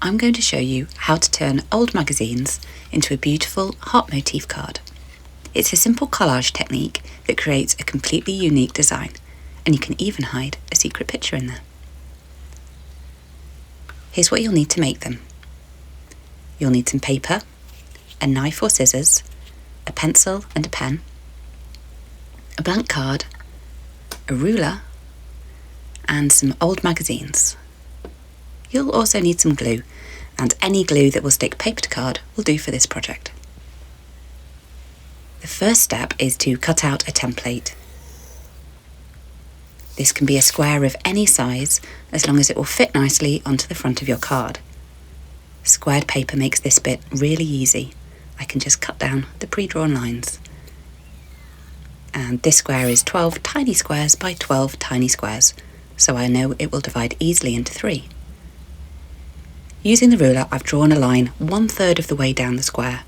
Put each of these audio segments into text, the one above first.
I'm going to show you how to turn old magazines into a beautiful heart motif card. It's a simple collage technique that creates a completely unique design, and you can even hide a secret picture in there. Here's what you'll need to make them. You'll need some paper, a knife or scissors, a pencil and a pen, a blank card, a ruler, and some old magazines. You'll also need some glue, and any glue that will stick paper to card will do for this project. The first step is to cut out a template. This can be a square of any size, as long as it will fit nicely onto the front of your card. Squared paper makes this bit really easy. I can just cut down the pre-drawn lines. And this square is 12 tiny squares by 12 tiny squares, so I know it will divide easily into 3. Using the ruler, I've drawn a line 1/3 of the way down the square.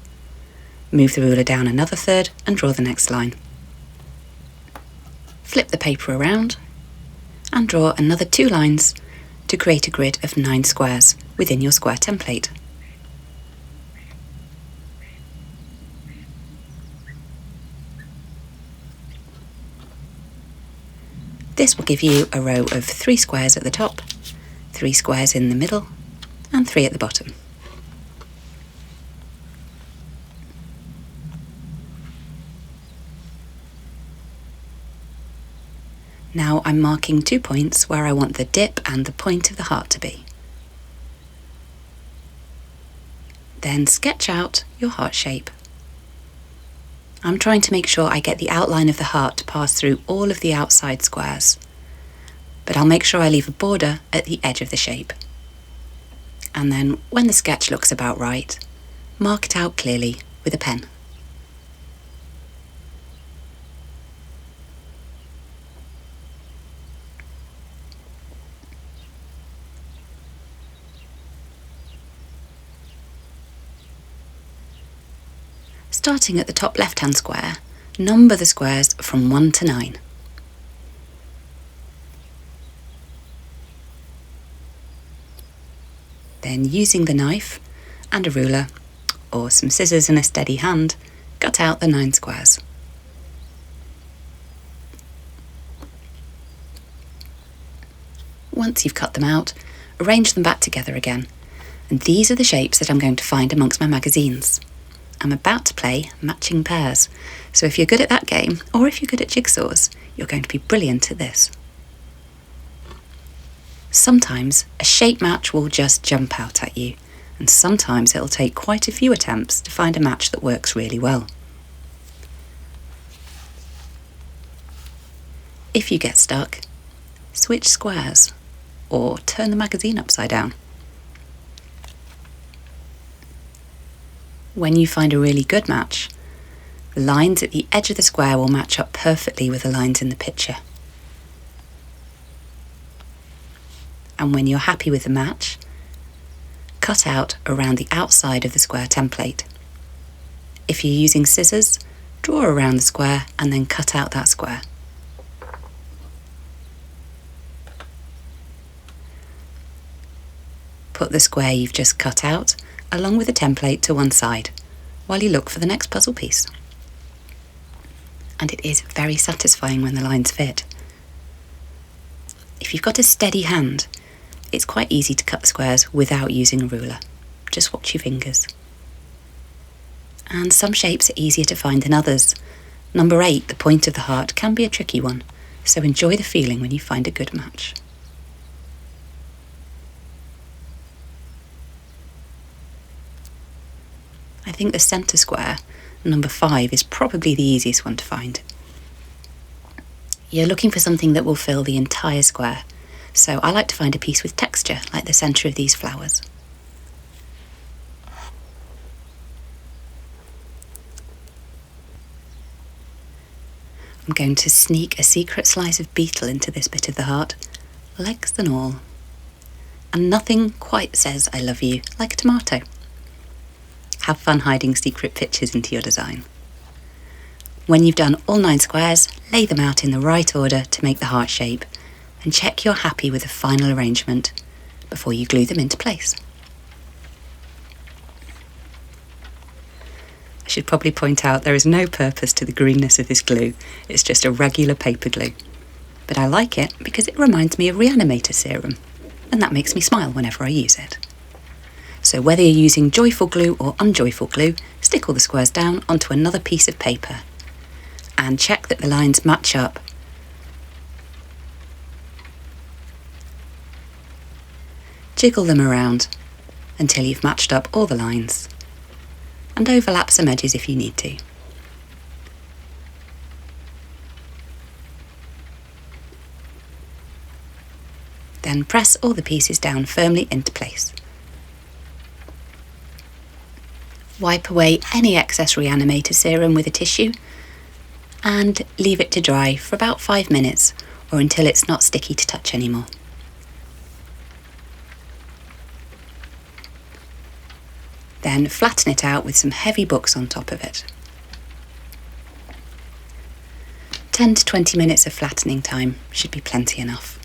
Move the ruler down another third and draw the next line. Flip the paper around and draw another 2 lines to create a grid of 9 squares within your square template. This will give you a row of 3 squares at the top, 3 squares in the middle, and 3 at the bottom. Now I'm marking 2 points where I want the dip and the point of the heart to be. Then sketch out your heart shape. I'm trying to make sure I get the outline of the heart to pass through all of the outside squares, but I'll make sure I leave a border at the edge of the shape. And then, when the sketch looks about right, mark it out clearly with a pen. Starting at the top left-hand square, number the squares from 1 to 9. Then, using the knife and a ruler, or some scissors and a steady hand, cut out the 9 squares. Once you've cut them out, arrange them back together again, and these are the shapes that I'm going to find amongst my magazines. I'm about to play matching pairs, so if you're good at that game, or if you're good at jigsaws, you're going to be brilliant at this. Sometimes a shape match will just jump out at you, and sometimes it'll take quite a few attempts to find a match that works really well. If you get stuck, switch squares, or turn the magazine upside down. When you find a really good match, the lines at the edge of the square will match up perfectly with the lines in the picture. And when you're happy with the match, cut out around the outside of the square template. If you're using scissors, draw around the square and then cut out that square. Put the square you've just cut out along with the template to one side while you look for the next puzzle piece. And it is very satisfying when the lines fit. If you've got a steady hand, it's quite easy to cut the squares without using a ruler. Just watch your fingers. And some shapes are easier to find than others. Number 8, the point of the heart, can be a tricky one, so enjoy the feeling when you find a good match. I think the centre square, number 5, is probably the easiest one to find. You're looking for something that will fill the entire square, so I like to find a piece with texture, like the centre of these flowers. I'm going to sneak a secret slice of beetle into this bit of the heart, legs and all. And nothing quite says I love you like a tomato. Have fun hiding secret pictures into your design. When you've done all 9 squares, lay them out in the right order to make the heart shape, and check you're happy with the final arrangement before you glue them into place. should probably point out there is no purpose to the greenness of this glue, it's just a regular paper glue. But I like it because it reminds me of Reanimator serum, and that makes me smile whenever I use it. So whether you're using joyful glue or unjoyful glue, stick all the squares down onto another piece of paper and check that the lines match up. Jiggle them around until you've matched up all the lines, and overlap some edges if you need to. Then press all the pieces down firmly into place. Wipe away any excess Reanimator serum with a tissue and leave it to dry for about 5 minutes or until it's not sticky to touch anymore. Then flatten it out with some heavy books on top of it. 10 to 20 minutes of flattening time should be plenty enough.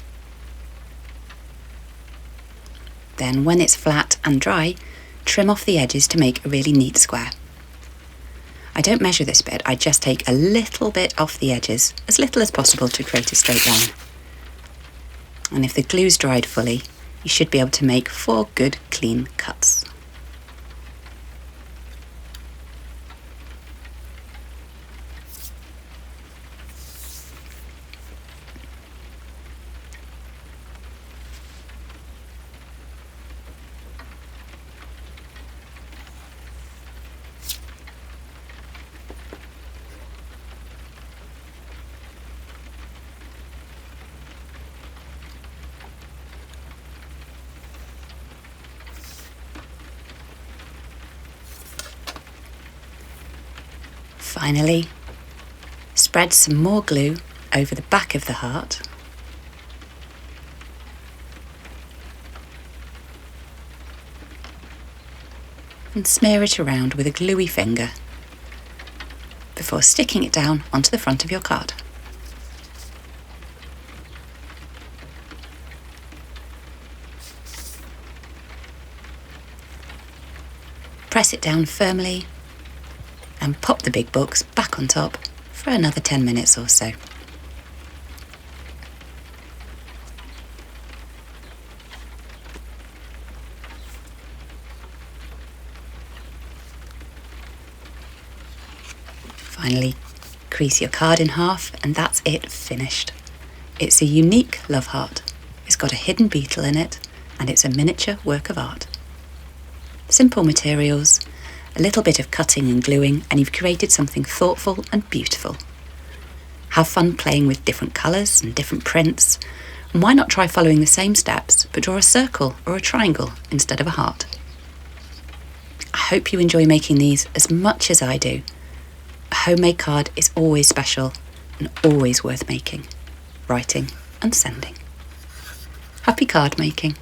Then when it's flat and dry, trim off the edges to make a really neat square. I don't measure this bit, I just take a little bit off the edges, as little as possible to create a straight line. And if the glue's dried fully, you should be able to make 4 good clean cuts. Finally, spread some more glue over the back of the heart. And smear it around with a gluey finger before sticking it down onto the front of your card. Press it down firmly and pop the big books back on top for another 10 minutes or so. Finally, crease your card in half and that's it finished. It's a unique love heart. It's got a hidden beetle in it and it's a miniature work of art. Simple materials, a little bit of cutting and gluing, and you've created something thoughtful and beautiful. Have fun playing with different colours and different prints, and why not try following the same steps but draw a circle or a triangle instead of a heart? I hope you enjoy making these as much as I do. A homemade card is always special and always worth making, writing and sending. Happy card making!